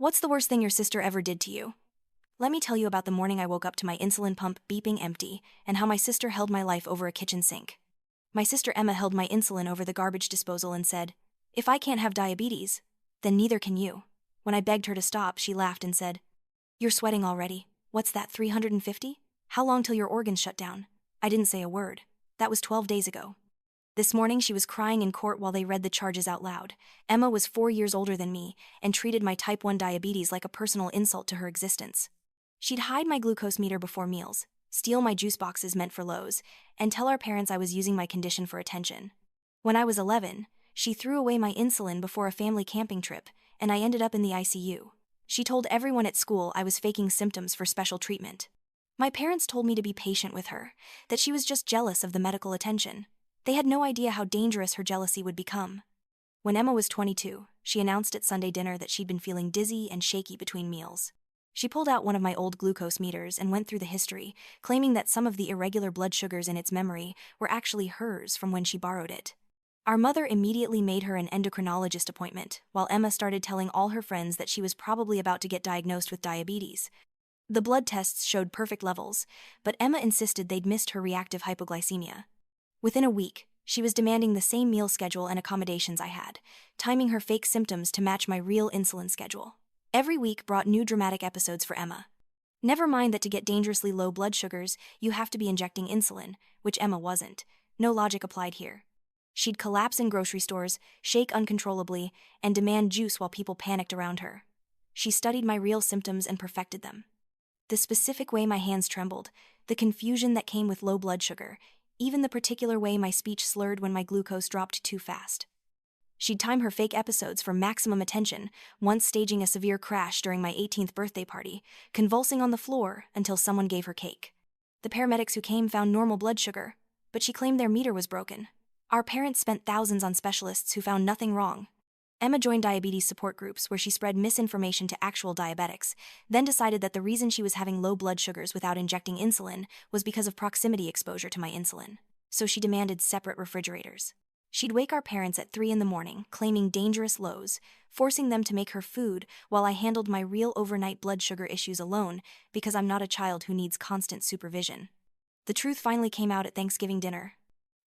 What's the worst thing your sister ever did to you? Let me tell you about the morning I woke up to my insulin pump beeping empty and how my sister held my life over a kitchen sink. My sister Emma held my insulin over the garbage disposal and said, "If I can't have diabetes, then neither can you." When I begged her to stop, she laughed and said, "You're sweating already. What's that, 350? How long till your organs shut down?" I didn't say a word. That was 12 days ago. This morning she was crying in court while they read the charges out loud. Emma was 4 years older than me and treated my type 1 diabetes like a personal insult to her existence. She'd hide my glucose meter before meals, steal my juice boxes meant for Lowe's, and tell our parents I was using my condition for attention. When I was 11, she threw away my insulin before a family camping trip, and I ended up in the ICU. She told everyone at school I was faking symptoms for special treatment. My parents told me to be patient with her, that she was just jealous of the medical attention. They had no idea how dangerous her jealousy would become. When Emma was 22, she announced at Sunday dinner that she'd been feeling dizzy and shaky between meals. She pulled out one of my old glucose meters and went through the history, claiming that some of the irregular blood sugars in its memory were actually hers from when she borrowed it. Our mother immediately made her an endocrinologist appointment, while Emma started telling all her friends that she was probably about to get diagnosed with diabetes. The blood tests showed perfect levels, but Emma insisted they'd missed her reactive hypoglycemia. Within a week, she was demanding the same meal schedule and accommodations I had, timing her fake symptoms to match my real insulin schedule. Every week brought new dramatic episodes for Emma. Never mind that to get dangerously low blood sugars, you have to be injecting insulin, which Emma wasn't. No logic applied here. She'd collapse in grocery stores, shake uncontrollably, and demand juice while people panicked around her. She studied my real symptoms and perfected them. The specific way my hands trembled, the confusion that came with low blood sugar, even the particular way my speech slurred when my glucose dropped too fast. She'd time her fake episodes for maximum attention, once staging a severe crash during my 18th birthday party, convulsing on the floor until someone gave her cake. The paramedics who came found normal blood sugar, but she claimed their meter was broken. Our parents spent thousands on specialists who found nothing wrong. Emma joined diabetes support groups where she spread misinformation to actual diabetics, then decided that the reason she was having low blood sugars without injecting insulin was because of proximity exposure to my insulin. So she demanded separate refrigerators. She'd wake our parents at 3 in the morning, claiming dangerous lows, forcing them to make her food while I handled my real overnight blood sugar issues alone because I'm not a child who needs constant supervision. The truth finally came out at Thanksgiving dinner.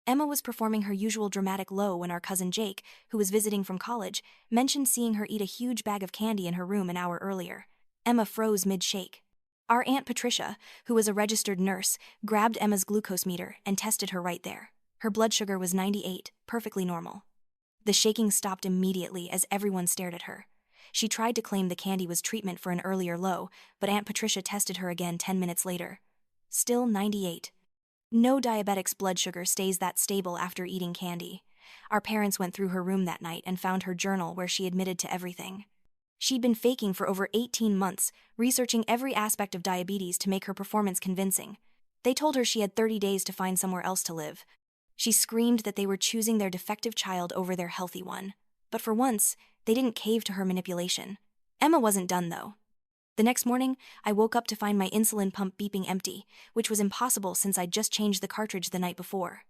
Emma was performing her usual dramatic low when our cousin Jake, who was visiting from college, mentioned seeing her eat a huge bag of candy in her room an hour earlier. Emma froze mid-shake. Our Aunt Patricia, who was a registered nurse, grabbed Emma's glucose meter and tested her right there. Her blood sugar was 98, perfectly normal. The shaking stopped immediately as everyone stared at her. She tried to claim the candy was treatment for an earlier low, but Aunt Patricia tested her again 10 minutes later. Still 98. No diabetic's blood sugar stays that stable after eating candy. Our parents went through her room that night and found her journal where she admitted to everything. She'd been faking for over 18 months, researching every aspect of diabetes to make her performance convincing. They told her she had 30 days to find somewhere else to live. She screamed that they were choosing their defective child over their healthy one. But for once, they didn't cave to her manipulation. Emma wasn't done, though. The next morning, I woke up to find my insulin pump beeping empty, which was impossible since I'd just changed the cartridge the night before.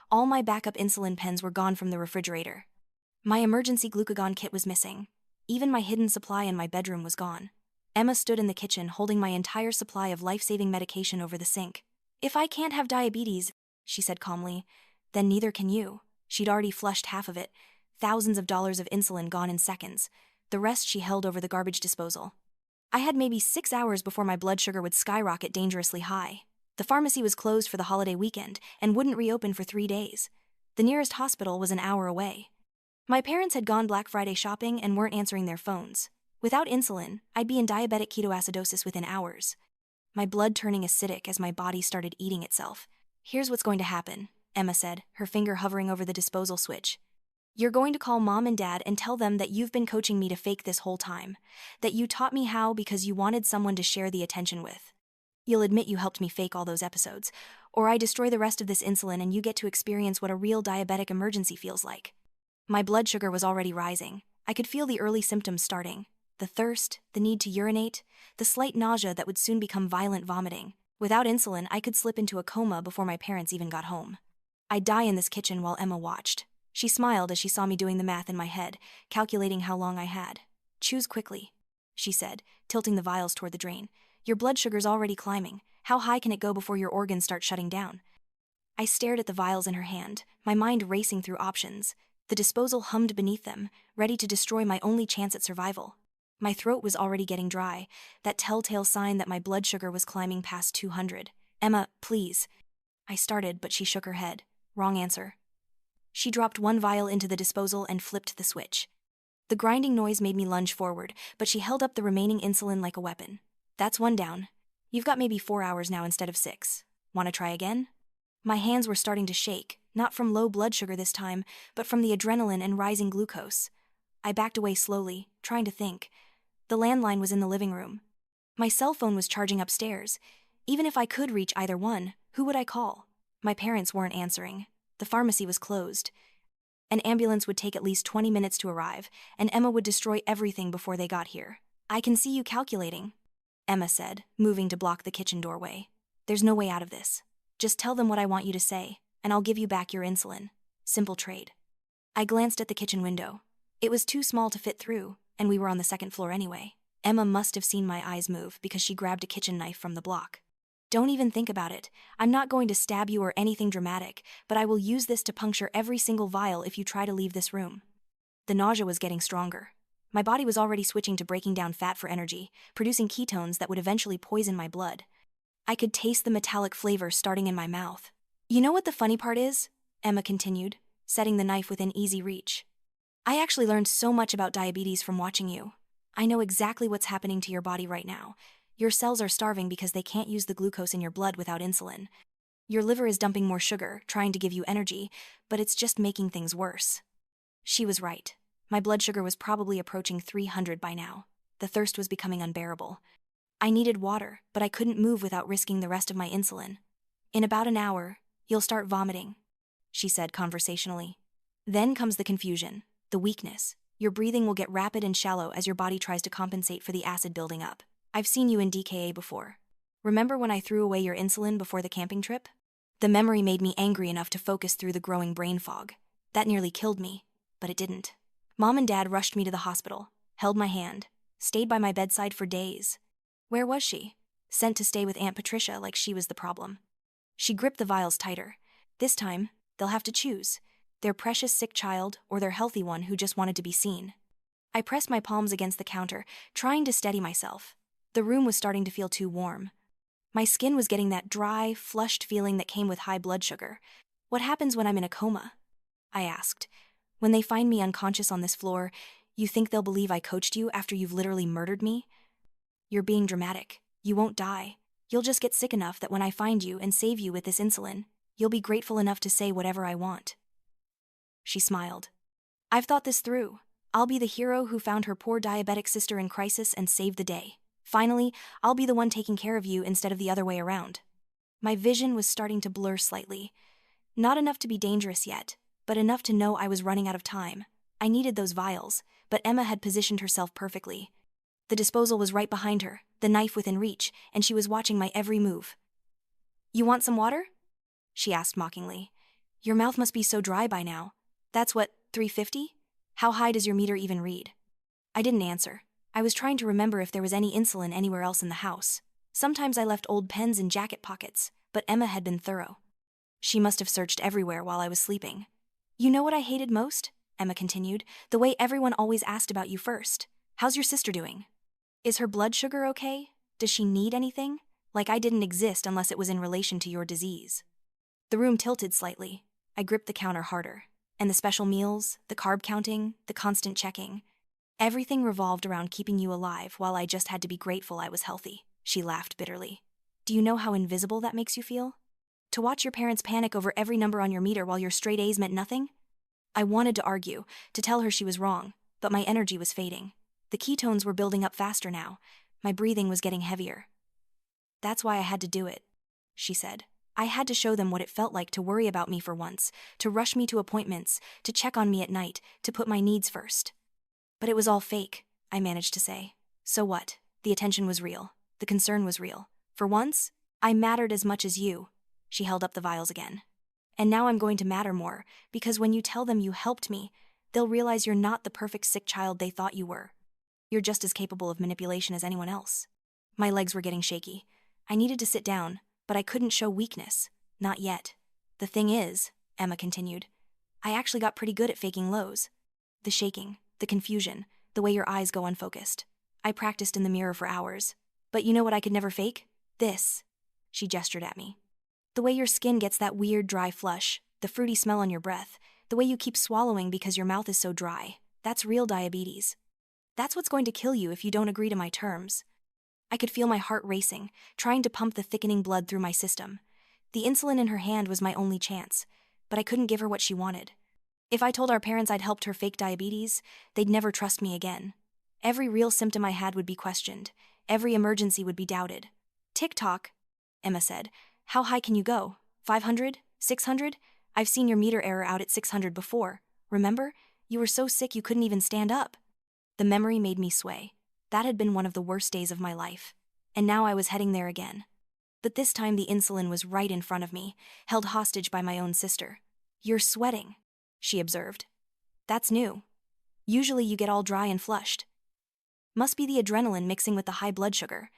All my backup insulin pens were gone from the refrigerator. My emergency glucagon kit was missing. Even my hidden supply in my bedroom was gone. Emma stood in the kitchen holding my entire supply of life-saving medication over the sink. "If I can't have diabetes," she said calmly, "then neither can you." She'd already flushed half of it, thousands of dollars of insulin gone in seconds. The rest she held over the garbage disposal. I had maybe 6 hours before my blood sugar would skyrocket dangerously high. The pharmacy was closed for the holiday weekend and wouldn't reopen for 3 days. The nearest hospital was an hour away. My parents had gone Black Friday shopping and weren't answering their phones. Without insulin, I'd be in diabetic ketoacidosis within hours. My blood turning acidic as my body started eating itself. "Here's what's going to happen," Emma said, her finger hovering over the disposal switch. "You're going to call Mom and Dad and tell them that you've been coaching me to fake this whole time, that you taught me how because you wanted someone to share the attention with. You'll admit you helped me fake all those episodes, or I destroy the rest of this insulin and you get to experience what a real diabetic emergency feels like." My blood sugar was already rising. I could feel the early symptoms starting. The thirst, the need to urinate, the slight nausea that would soon become violent vomiting. Without insulin, I could slip into a coma before my parents even got home. I'd die in this kitchen while Emma watched. She smiled as she saw me doing the math in my head, calculating how long I had. "Choose quickly." she said, tilting the vials toward the drain. Your blood sugar's already climbing. How high can it go before your organs start shutting down? I stared at the vials in her hand, my mind racing through options. The disposal hummed beneath them, ready to destroy my only chance at survival. My throat was already getting dry, that telltale sign that my blood sugar was climbing past 200. Emma, please. I started, but she shook her head. Wrong answer. She dropped one vial into the disposal and flipped the switch. The grinding noise made me lunge forward, but she held up the remaining insulin like a weapon. That's one down. You've got maybe 4 hours now instead of 6. Want to try again? My hands were starting to shake, not from low blood sugar this time, but from the adrenaline and rising glucose. I backed away slowly, trying to think. The landline was in the living room. My cell phone was charging upstairs. Even if I could reach either one, who would I call? My parents weren't answering. The pharmacy was closed. An ambulance would take at least 20 minutes to arrive, and Emma would destroy everything before they got here. I can see you calculating, Emma said, moving to block the kitchen doorway. There's no way out of this. Just tell them what I want you to say, and I'll give you back your insulin. Simple trade. I glanced at the kitchen window. It was too small to fit through, and we were on the second floor anyway. Emma must have seen my eyes move because she grabbed a kitchen knife from the block. Don't even think about it. I'm not going to stab you or anything dramatic, but I will use this to puncture every single vial if you try to leave this room. The nausea was getting stronger. My body was already switching to breaking down fat for energy, producing ketones that would eventually poison my blood. I could taste the metallic flavor starting in my mouth. You know what the funny part is? Emma continued, setting the knife within easy reach. I actually learned so much about diabetes from watching you. I know exactly what's happening to your body right now. Your cells are starving because they can't use the glucose in your blood without insulin. Your liver is dumping more sugar, trying to give you energy, but it's just making things worse. She was right. My blood sugar was probably approaching 300 by now. The thirst was becoming unbearable. I needed water, but I couldn't move without risking the rest of my insulin. In about an hour, you'll start vomiting, she said conversationally. Then comes the confusion, the weakness. Your breathing will get rapid and shallow as your body tries to compensate for the acid building up. I've seen you in DKA before. Remember when I threw away your insulin before the camping trip? The memory made me angry enough to focus through the growing brain fog. That nearly killed me, but it didn't. Mom and Dad rushed me to the hospital, held my hand, stayed by my bedside for days. Where was she? Sent to stay with Aunt Patricia like she was the problem. She gripped the vials tighter. This time, they'll have to choose. Their precious sick child or their healthy one who just wanted to be seen. I pressed my palms against the counter, trying to steady myself. The room was starting to feel too warm. My skin was getting that dry, flushed feeling that came with high blood sugar. What happens when I'm in a coma? I asked. When they find me unconscious on this floor, you think they'll believe I coached you after you've literally murdered me? You're being dramatic. You won't die. You'll just get sick enough that when I find you and save you with this insulin, you'll be grateful enough to say whatever I want. She smiled. I've thought this through. I'll be the hero who found her poor diabetic sister in crisis and saved the day. Finally, I'll be the one taking care of you instead of the other way around. My vision was starting to blur slightly. Not enough to be dangerous yet, but enough to know I was running out of time. I needed those vials, but Emma had positioned herself perfectly. The disposal was right behind her, the knife within reach, and she was watching my every move. You want some water? She asked mockingly. Your mouth must be so dry by now. That's what, 350? How high does your meter even read? I didn't answer. I was trying to remember if there was any insulin anywhere else in the house. Sometimes I left old pens in jacket pockets, but Emma had been thorough. She must have searched everywhere while I was sleeping. You know what I hated most? Emma continued. The way everyone always asked about you first. How's your sister doing? Is her blood sugar okay? Does she need anything? Like I didn't exist unless it was in relation to your disease. The room tilted slightly. I gripped the counter harder. And the special meals, the carb counting, the constant checking. Everything revolved around keeping you alive while I just had to be grateful I was healthy. She laughed bitterly. Do you know how invisible that makes you feel? To watch your parents panic over every number on your meter while your straight A's meant nothing? I wanted to argue, to tell her she was wrong, but my energy was fading. The ketones were building up faster now. My breathing was getting heavier. That's why I had to do it, she said. I had to show them what it felt like to worry about me for once, to rush me to appointments, to check on me at night, to put my needs first. But it was all fake, I managed to say. So what? The attention was real. The concern was real. For once, I mattered as much as you. She held up the vials again. And now I'm going to matter more, because when you tell them you helped me, they'll realize you're not the perfect sick child they thought you were. You're just as capable of manipulation as anyone else. My legs were getting shaky. I needed to sit down, but I couldn't show weakness. Not yet. The thing is, Emma continued, I actually got pretty good at faking lows. The shaking, the confusion, the way your eyes go unfocused. I practiced in the mirror for hours. But you know what I could never fake? This. She gestured at me. The way your skin gets that weird dry flush, the fruity smell on your breath, the way you keep swallowing because your mouth is so dry. That's real diabetes. That's what's going to kill you if you don't agree to my terms. I could feel my heart racing, trying to pump the thickening blood through my system. The insulin in her hand was my only chance, but I couldn't give her what she wanted. If I told our parents I'd helped her fake diabetes, they'd never trust me again. Every real symptom I had would be questioned. Every emergency would be doubted. Tick-tock, Emma said. How high can you go? 500? 600? I've seen your meter error out at 600 before. Remember? You were so sick you couldn't even stand up. The memory made me sway. That had been one of the worst days of my life. And now I was heading there again. But this time the insulin was right in front of me, held hostage by my own sister. You're sweating, she observed. That's new. Usually you get all dry and flushed. Must be the adrenaline mixing with the high blood sugar.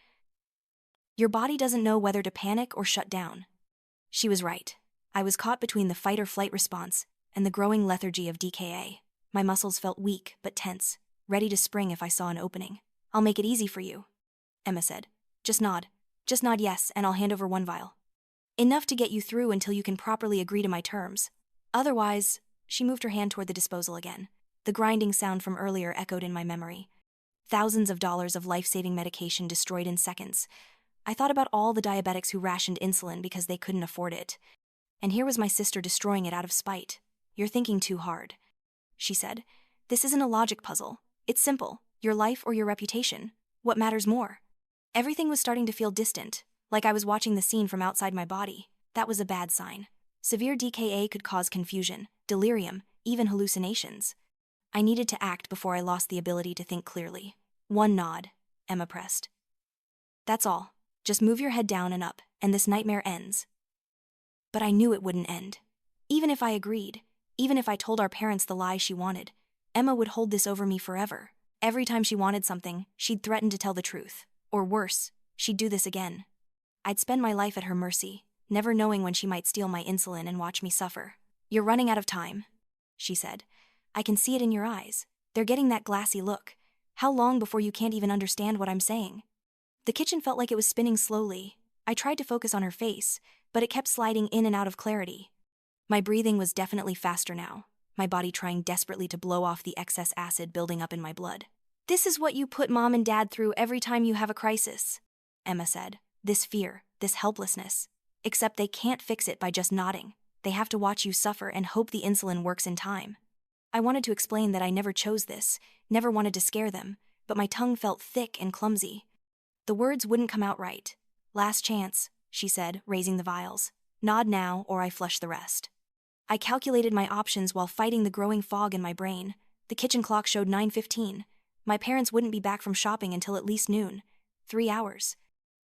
Your body doesn't know whether to panic or shut down. She was right. I was caught between the fight-or-flight response and the growing lethargy of DKA. My muscles felt weak but tense, ready to spring if I saw an opening. I'll make it easy for you, Emma said. Just nod yes, and I'll hand over one vial. Enough to get you through until you can properly agree to my terms. Otherwise, she moved her hand toward the disposal again. The grinding sound from earlier echoed in my memory. Thousands of dollars of life-saving medication destroyed in seconds. I thought about all the diabetics who rationed insulin because they couldn't afford it. And here was my sister destroying it out of spite. You're thinking too hard, she said. This isn't a logic puzzle. It's simple. Your life or your reputation. What matters more? Everything was starting to feel distant, like I was watching the scene from outside my body. That was a bad sign. Severe DKA could cause confusion, delirium, even hallucinations. I needed to act before I lost the ability to think clearly. One nod, Emma pressed. That's all. Just move your head down and up, and this nightmare ends. But I knew it wouldn't end. Even if I agreed, even if I told our parents the lie she wanted, Emma would hold this over me forever. Every time she wanted something, she'd threaten to tell the truth. Or worse, she'd do this again. I'd spend my life at her mercy, never knowing when she might steal my insulin and watch me suffer. You're running out of time, she said. I can see it in your eyes. They're getting that glassy look. How long before you can't even understand what I'm saying? The kitchen felt like it was spinning slowly. I tried to focus on her face, but it kept sliding in and out of clarity. My breathing was definitely faster now, my body trying desperately to blow off the excess acid building up in my blood. This is what you put Mom and Dad through every time you have a crisis, Emma said. This fear, this helplessness. Except they can't fix it by just nodding. They have to watch you suffer and hope the insulin works in time. I wanted to explain that I never chose this, never wanted to scare them, but my tongue felt thick and clumsy. The words wouldn't come out right. Last chance, she said, raising the vials. Nod now or I flush the rest. I calculated my options while fighting the growing fog in my brain. The kitchen clock showed 9:15. My parents wouldn't be back from shopping until at least noon. 3 hours.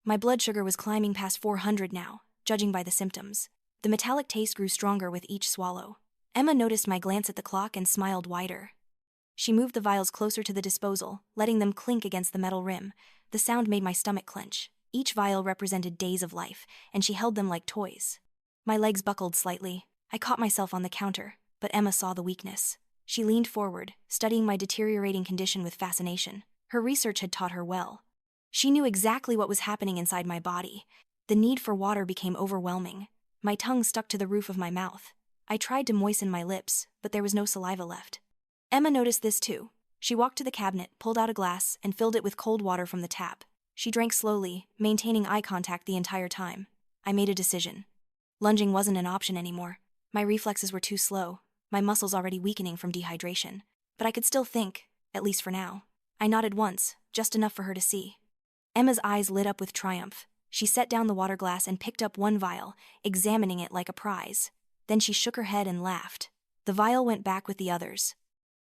My blood sugar was climbing past 400 now, judging by the symptoms. The metallic taste grew stronger with each swallow. Emma noticed my glance at the clock and smiled wider. She moved the vials closer to the disposal, letting them clink against the metal rim. The sound made my stomach clench. Each vial represented days of life, and she held them like toys. My legs buckled slightly. I caught myself on the counter, but Emma saw the weakness. She leaned forward, studying my deteriorating condition with fascination. Her research had taught her well. She knew exactly what was happening inside my body. The need for water became overwhelming. My tongue stuck to the roof of my mouth. I tried to moisten my lips, but there was no saliva left. Emma noticed this too. She walked to the cabinet, pulled out a glass, and filled it with cold water from the tap. She drank slowly, maintaining eye contact the entire time. I made a decision. Lunging wasn't an option anymore. My reflexes were too slow, my muscles already weakening from dehydration. But I could still think, at least for now. I nodded once, just enough for her to see. Emma's eyes lit up with triumph. She set down the water glass and picked up one vial, examining it like a prize. Then she shook her head and laughed. The vial went back with the others.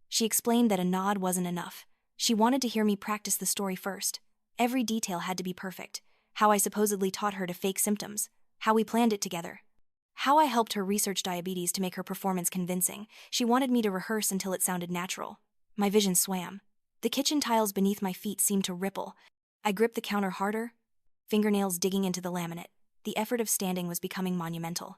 She explained that a nod wasn't enough. She wanted to hear me practice the story first. Every detail had to be perfect. How I supposedly taught her to fake symptoms. How we planned it together. How I helped her research diabetes to make her performance convincing. She wanted me to rehearse until it sounded natural. My vision swam. The kitchen tiles beneath my feet seemed to ripple. I gripped the counter harder, fingernails digging into the laminate. The effort of standing was becoming monumental.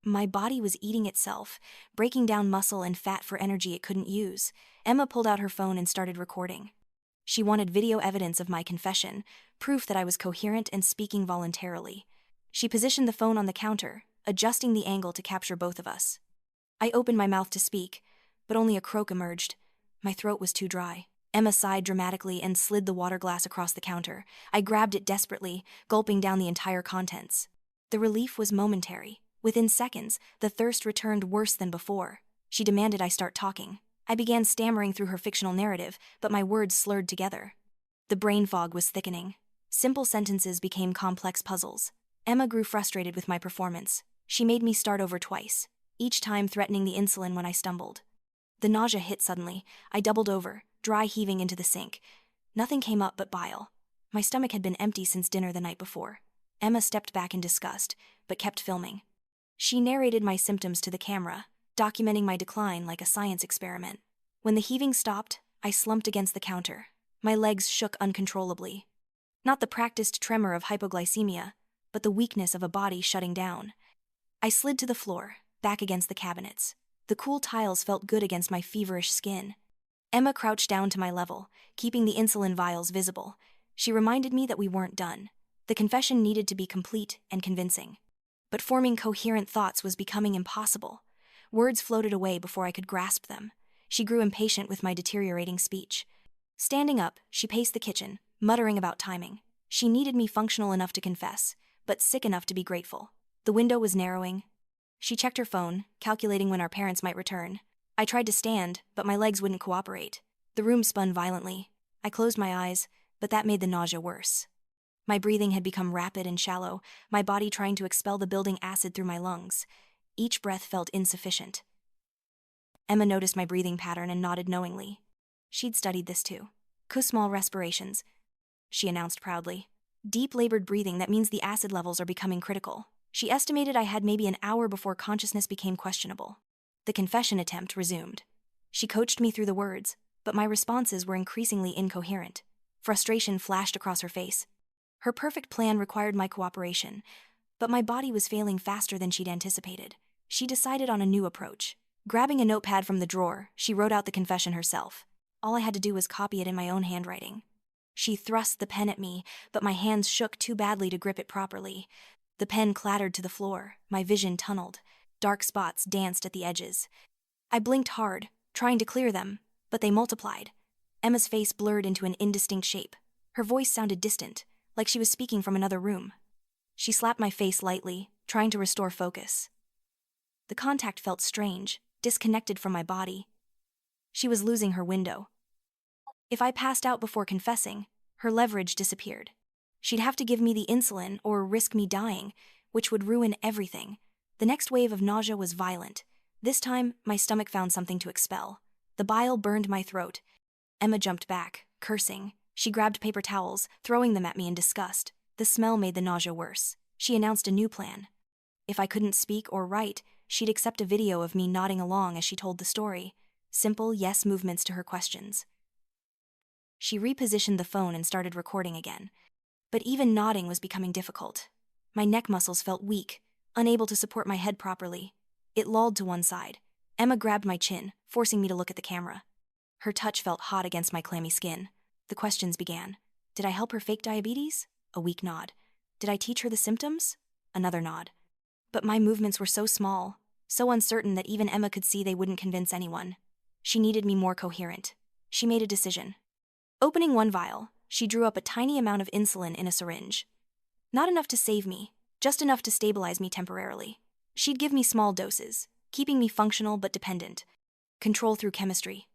My body was eating itself, breaking down muscle and fat for energy it couldn't use. Emma pulled out her phone and started recording. She wanted video evidence of my confession, proof that I was coherent and speaking voluntarily. She positioned the phone on the counter, adjusting the angle to capture both of us. I opened my mouth to speak, but only a croak emerged. My throat was too dry. Emma sighed dramatically and slid the water glass across the counter. I grabbed it desperately, gulping down the entire contents. The relief was momentary. Within seconds, the thirst returned worse than before. She demanded I start talking. I began stammering through her fictional narrative, but my words slurred together. The brain fog was thickening. Simple sentences became complex puzzles. Emma grew frustrated with my performance. She made me start over twice, each time threatening the insulin when I stumbled. The nausea hit suddenly. I doubled over, dry heaving into the sink. Nothing came up but bile. My stomach had been empty since dinner the night before. Emma stepped back in disgust, but kept filming. She narrated my symptoms to the camera, documenting my decline like a science experiment. When the heaving stopped, I slumped against the counter. My legs shook uncontrollably. Not the practiced tremor of hypoglycemia, but the weakness of a body shutting down. I slid to the floor, back against the cabinets. The cool tiles felt good against my feverish skin. Emma crouched down to my level, keeping the insulin vials visible. She reminded me that we weren't done. The confession needed to be complete and convincing. But forming coherent thoughts was becoming impossible. Words floated away before I could grasp them. She grew impatient with my deteriorating speech. Standing up, she paced the kitchen, muttering about timing. She needed me functional enough to confess, but sick enough to be grateful. The window was narrowing. She checked her phone, calculating when our parents might return. I tried to stand, but my legs wouldn't cooperate. The room spun violently. I closed my eyes, but that made the nausea worse. My breathing had become rapid and shallow, my body trying to expel the building acid through my lungs. Each breath felt insufficient. Emma noticed my breathing pattern and nodded knowingly. She'd studied this too. Small respirations, she announced proudly. Deep labored breathing that means the acid levels are becoming critical. She estimated I had maybe an hour before consciousness became questionable. The confession attempt resumed. She coached me through the words, but my responses were increasingly incoherent. Frustration flashed across her face. Her perfect plan required my cooperation, but my body was failing faster than she'd anticipated. She decided on a new approach. Grabbing a notepad from the drawer, she wrote out the confession herself. All I had to do was copy it in my own handwriting. She thrust the pen at me, but my hands shook too badly to grip it properly. The pen clattered to the floor, my vision tunneled. Dark spots danced at the edges. I blinked hard, trying to clear them, but they multiplied. Emma's face blurred into an indistinct shape. Her voice sounded distant, like she was speaking from another room. She slapped my face lightly, trying to restore focus. The contact felt strange, disconnected from my body. She was losing her window. If I passed out before confessing, her leverage disappeared. She'd have to give me the insulin or risk me dying, which would ruin everything. The next wave of nausea was violent. This time, my stomach found something to expel. The bile burned my throat. Emma jumped back, cursing. She grabbed paper towels, throwing them at me in disgust. The smell made the nausea worse. She announced a new plan. If I couldn't speak or write, she'd accept a video of me nodding along as she told the story. Simple yes movements to her questions. She repositioned the phone and started recording again. But even nodding was becoming difficult. My neck muscles felt weak, unable to support my head properly. It lolled to one side. Emma grabbed my chin, forcing me to look at the camera. Her touch felt hot against my clammy skin. The questions began. Did I help her fake diabetes? A weak nod. Did I teach her the symptoms? Another nod. But my movements were so small, so uncertain that even Emma could see they wouldn't convince anyone. She needed me more coherent. She made a decision. Opening one vial, she drew up a tiny amount of insulin in a syringe. Not enough to save me, just enough to stabilize me temporarily. She'd give me small doses, keeping me functional but dependent. Control through chemistry.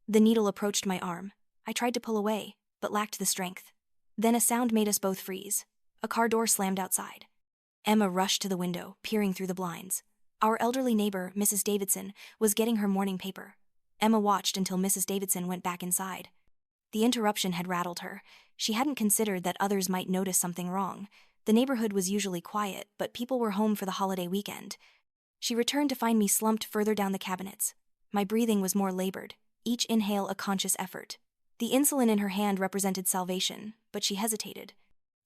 The needle approached my arm. I tried to pull away, but lacked the strength. Then a sound made us both freeze. A car door slammed outside. Emma rushed to the window, peering through the blinds. Our elderly neighbor, Mrs. Davidson, was getting her morning paper. Emma watched until Mrs. Davidson went back inside. The interruption had rattled her. She hadn't considered that others might notice something wrong. The neighborhood was usually quiet, but people were home for the holiday weekend. She returned to find me slumped further down the cabinets. My breathing was more labored, each inhale a conscious effort. The insulin in her hand represented salvation, but she hesitated.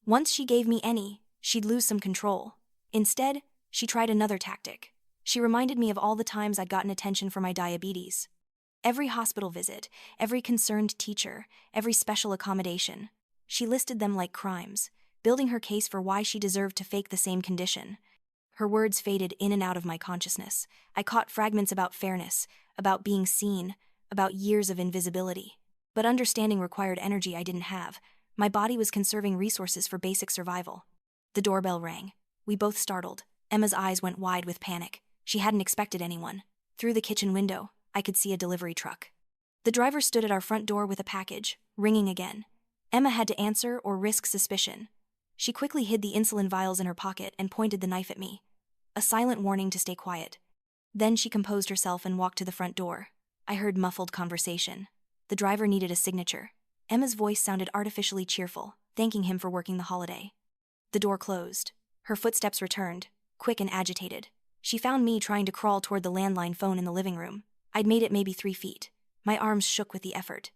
Once she gave me any, she'd lose some control. Instead, she tried another tactic. She reminded me of all the times I'd gotten attention for my diabetes. Every hospital visit, every concerned teacher, every special accommodation. She listed them like crimes, building her case for why she deserved to fake the same condition. Her words faded in and out of my consciousness. I caught fragments about fairness, about being seen, about years of invisibility. But understanding required energy I didn't have. My body was conserving resources for basic survival. The doorbell rang. We both startled. Emma's eyes went wide with panic. She hadn't expected anyone. Through the kitchen window, I could see a delivery truck. The driver stood at our front door with a package, ringing again. Emma had to answer or risk suspicion. She quickly hid the insulin vials in her pocket and pointed the knife at me. A silent warning to stay quiet. Then she composed herself and walked to the front door. I heard muffled conversation. The driver needed a signature. Emma's voice sounded artificially cheerful, thanking him for working the holiday. The door closed. Her footsteps returned, quick and agitated. She found me trying to crawl toward the landline phone in the living room. I'd made it maybe 3 feet. My arms shook with the effort.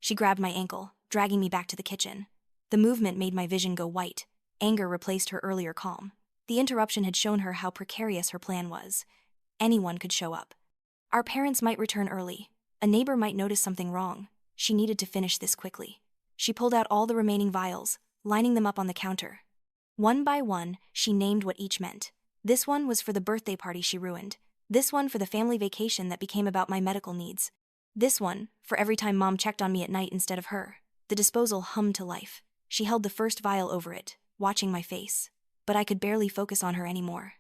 She grabbed my ankle, dragging me back to the kitchen. The movement made my vision go white. Anger replaced her earlier calm. The interruption had shown her how precarious her plan was. Anyone could show up. Our parents might return early. A neighbor might notice something wrong. She needed to finish this quickly. She pulled out all the remaining vials, lining them up on the counter. One by one, she named what each meant. This one was for the birthday party she ruined. This one for the family vacation that became about my medical needs. This one for every time Mom checked on me at night instead of her. The disposal hummed to life. She held the first vial over it, watching my face. But I could barely focus on her anymore.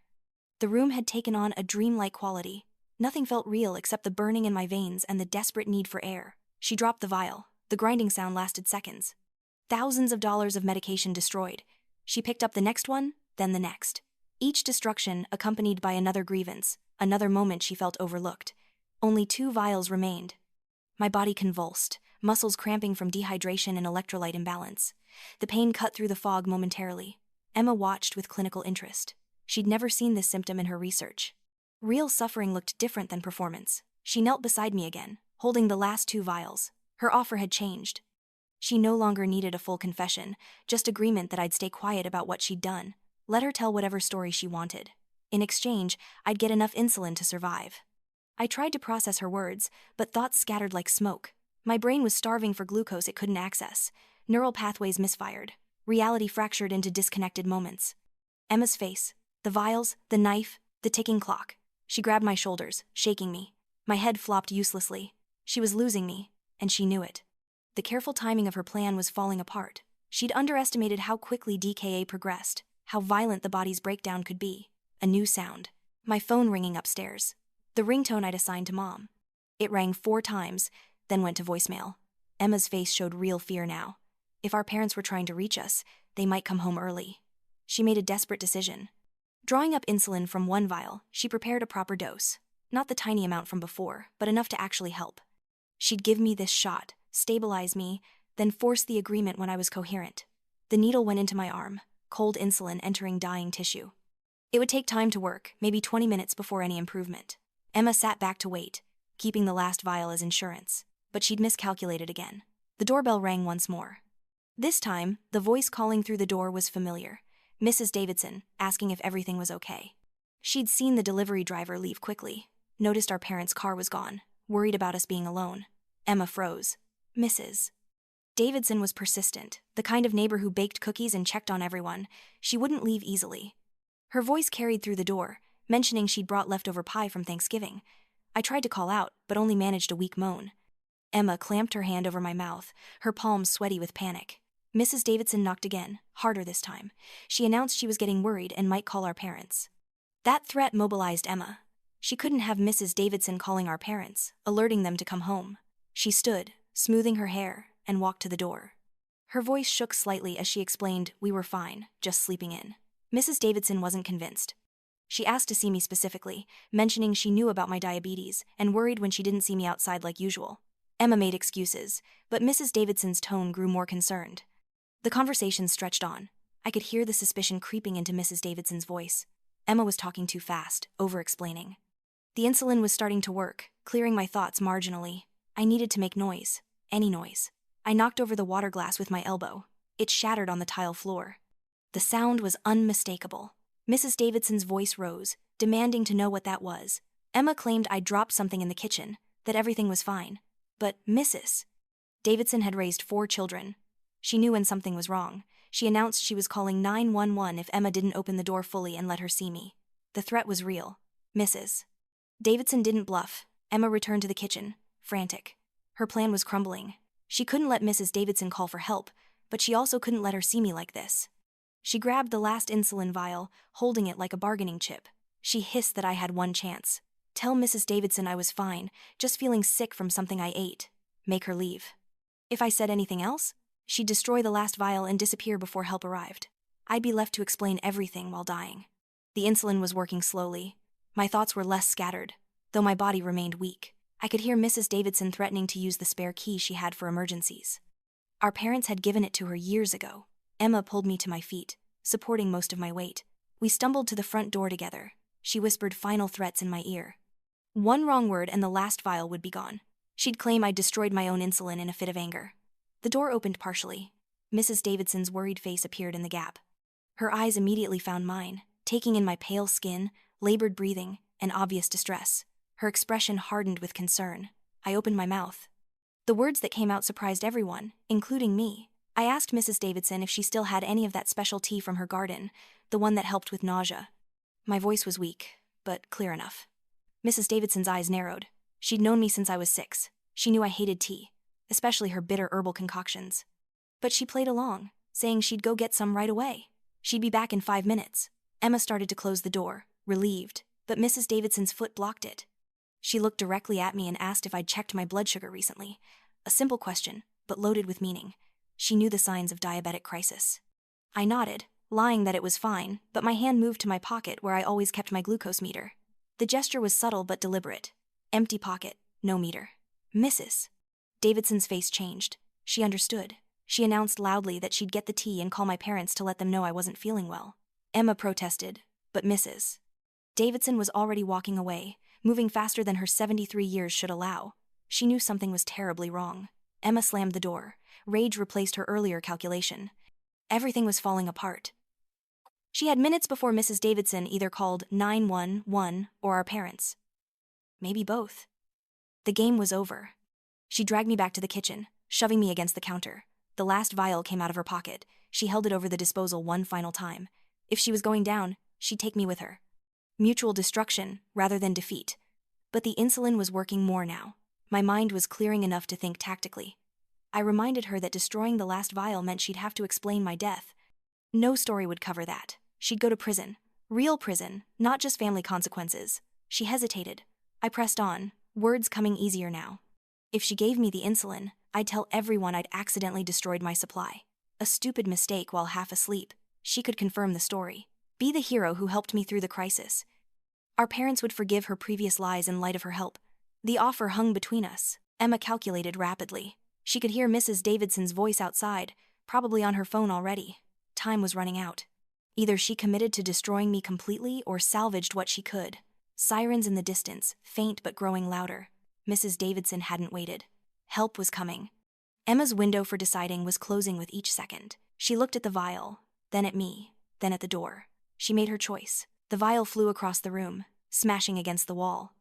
The room had taken on a dreamlike quality. Nothing felt real except the burning in my veins and the desperate need for air. She dropped the vial. The grinding sound lasted seconds. Thousands of dollars of medication destroyed. She picked up the next one, then the next. Each destruction accompanied by another grievance, another moment she felt overlooked. Only 2 vials remained. My body convulsed, muscles cramping from dehydration and electrolyte imbalance. The pain cut through the fog momentarily. Emma watched with clinical interest. She'd never seen this symptom in her research. Real suffering looked different than performance. She knelt beside me again, holding the last 2 vials. Her offer had changed. She no longer needed a full confession, just agreement that I'd stay quiet about what she'd done. Let her tell whatever story she wanted. In exchange, I'd get enough insulin to survive. I tried to process her words, but thoughts scattered like smoke. My brain was starving for glucose it couldn't access. Neural pathways misfired. Reality fractured into disconnected moments. Emma's face, the vials, the knife, the ticking clock. She grabbed my shoulders, shaking me. My head flopped uselessly. She was losing me, and she knew it. The careful timing of her plan was falling apart. She'd underestimated how quickly DKA progressed, how violent the body's breakdown could be. A new sound. My phone ringing upstairs. The ringtone I'd assigned to Mom. It rang 4 times, then went to voicemail. Emma's face showed real fear now. If our parents were trying to reach us, they might come home early. She made a desperate decision. Drawing up insulin from 1 vial, she prepared a proper dose. Not the tiny amount from before, but enough to actually help. She'd give me this shot, stabilize me, then force the agreement when I was coherent. The needle went into my arm, cold insulin entering dying tissue. It would take time to work, maybe 20 minutes before any improvement. Emma sat back to wait, keeping the last vial as insurance. But she'd miscalculated again. The doorbell rang once more. This time, the voice calling through the door was familiar. Mrs. Davidson, asking if everything was okay. She'd seen the delivery driver leave quickly, noticed our parents' car was gone, worried about us being alone. Emma froze. Mrs. Davidson was persistent, the kind of neighbor who baked cookies and checked on everyone. She wouldn't leave easily. Her voice carried through the door, mentioning she'd brought leftover pie from Thanksgiving. I tried to call out, but only managed a weak moan. Emma clamped her hand over my mouth, her palms sweaty with panic. Mrs. Davidson knocked again, harder this time. She announced she was getting worried and might call our parents. That threat mobilized Emma. She couldn't have Mrs. Davidson calling our parents, alerting them to come home. She stood, smoothing her hair, and walked to the door. Her voice shook slightly as she explained we were fine, just sleeping in. Mrs. Davidson wasn't convinced. She asked to see me specifically, mentioning she knew about my diabetes and worried when she didn't see me outside like usual. Emma made excuses, but Mrs. Davidson's tone grew more concerned. The conversation stretched on. I could hear the suspicion creeping into Mrs. Davidson's voice. Emma was talking too fast, over-explaining. The insulin was starting to work, clearing my thoughts marginally. I needed to make noise. Any noise. I knocked over the water glass with my elbow. It shattered on the tile floor. The sound was unmistakable. Mrs. Davidson's voice rose, demanding to know what that was. Emma claimed I'd dropped something in the kitchen, that everything was fine. But Mrs. Davidson had raised 4 children. She knew when something was wrong. She announced she was calling 911 if Emma didn't open the door fully and let her see me. The threat was real. Mrs. Davidson didn't bluff. Emma returned to the kitchen, frantic. Her plan was crumbling. She couldn't let Mrs. Davidson call for help, but she also couldn't let her see me like this. She grabbed the last insulin vial, holding it like a bargaining chip. She hissed that I had one chance. Tell Mrs. Davidson I was fine, just feeling sick from something I ate. Make her leave. If I said anything else, she'd destroy the last vial and disappear before help arrived. I'd be left to explain everything while dying. The insulin was working slowly. My thoughts were less scattered, though my body remained weak. I could hear Mrs. Davidson threatening to use the spare key she had for emergencies. Our parents had given it to her years ago. Emma pulled me to my feet, supporting most of my weight. We stumbled to the front door together. She whispered final threats in my ear. One wrong word and the last vial would be gone. She'd claim I'd destroyed my own insulin in a fit of anger. The door opened partially. Mrs. Davidson's worried face appeared in the gap. Her eyes immediately found mine, taking in my pale skin, labored breathing, and obvious distress. Her expression hardened with concern. I opened my mouth. The words that came out surprised everyone, including me. I asked Mrs. Davidson if she still had any of that special tea from her garden, the one that helped with nausea. My voice was weak, but clear enough. Mrs. Davidson's eyes narrowed. She'd known me since I was 6. She knew I hated tea, especially her bitter herbal concoctions. But she played along, saying she'd go get some right away. She'd be back in 5 minutes. Emma started to close the door, relieved, but Mrs. Davidson's foot blocked it. She looked directly at me and asked if I'd checked my blood sugar recently. A simple question, but loaded with meaning. She knew the signs of diabetic crisis. I nodded, lying that it was fine, but my hand moved to my pocket where I always kept my glucose meter. The gesture was subtle but deliberate. Empty pocket, no meter. Mrs. Davidson's face changed. She understood. She announced loudly that she'd get the tea and call my parents to let them know I wasn't feeling well. Emma protested, but Mrs. Davidson was already walking away, moving faster than her 73 years should allow. She knew something was terribly wrong. Emma slammed the door. Rage replaced her earlier calculation. Everything was falling apart. She had minutes before Mrs. Davidson either called 911 or our parents. Maybe both. The game was over. She dragged me back to the kitchen, shoving me against the counter. The last vial came out of her pocket. She held it over the disposal one final time. If she was going down, she'd take me with her. Mutual destruction rather than defeat. But the insulin was working more now. My mind was clearing enough to think tactically. I reminded her that destroying the last vial meant she'd have to explain my death. No story would cover that. She'd go to prison. Real prison, not just family consequences. She hesitated. I pressed on, words coming easier now. If she gave me the insulin, I'd tell everyone I'd accidentally destroyed my supply. A stupid mistake while half asleep. She could confirm the story. Be the hero who helped me through the crisis. Our parents would forgive her previous lies in light of her help. The offer hung between us. Emma calculated rapidly. She could hear Mrs. Davidson's voice outside, probably on her phone already. Time was running out. Either she committed to destroying me completely or salvaged what she could. Sirens in the distance, faint but growing louder. Mrs. Davidson hadn't waited. Help was coming. Emma's window for deciding was closing with each second. She looked at the vial, then at me, then at the door. She made her choice. The vial flew across the room, smashing against the wall.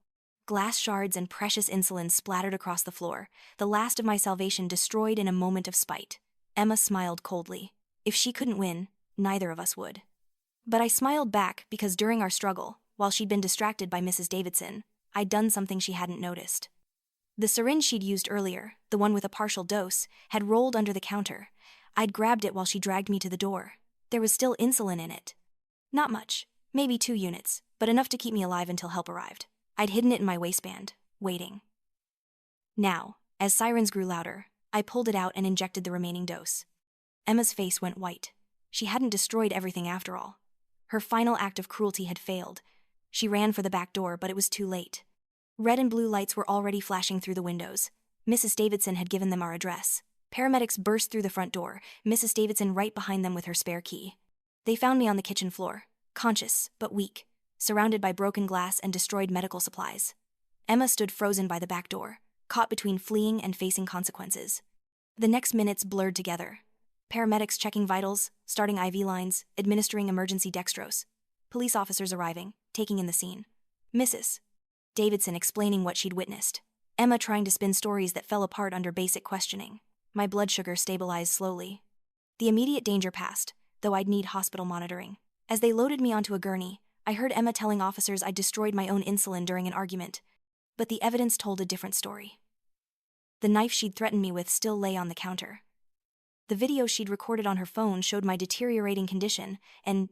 Glass shards and precious insulin splattered across the floor, the last of my salvation destroyed in a moment of spite. Emma smiled coldly. If she couldn't win, neither of us would. But I smiled back because during our struggle, while she'd been distracted by Mrs. Davidson, I'd done something she hadn't noticed. The syringe she'd used earlier, the one with a partial dose, had rolled under the counter. I'd grabbed it while she dragged me to the door. There was still insulin in it. Not much, maybe 2 units, but enough to keep me alive until help arrived. I'd hidden it in my waistband, waiting. Now, as sirens grew louder, I pulled it out and injected the remaining dose. Emma's face went white. She hadn't destroyed everything after all. Her final act of cruelty had failed. She ran for the back door, but it was too late. Red and blue lights were already flashing through the windows. Mrs. Davidson had given them our address. Paramedics burst through the front door, Mrs. Davidson right behind them with her spare key. They found me on the kitchen floor, conscious but weak, surrounded by broken glass and destroyed medical supplies. Emma stood frozen by the back door, caught between fleeing and facing consequences. The next minutes blurred together. Paramedics checking vitals, starting IV lines, administering emergency dextrose. Police officers arriving, taking in the scene. Mrs. Davidson explaining what she'd witnessed. Emma trying to spin stories that fell apart under basic questioning. My blood sugar stabilized slowly. The immediate danger passed, though I'd need hospital monitoring. As they loaded me onto a gurney, I heard Emma telling officers I'd destroyed my own insulin during an argument. But the evidence told a different story. The knife she'd threatened me with still lay on the counter. The video she'd recorded on her phone showed my deteriorating condition, and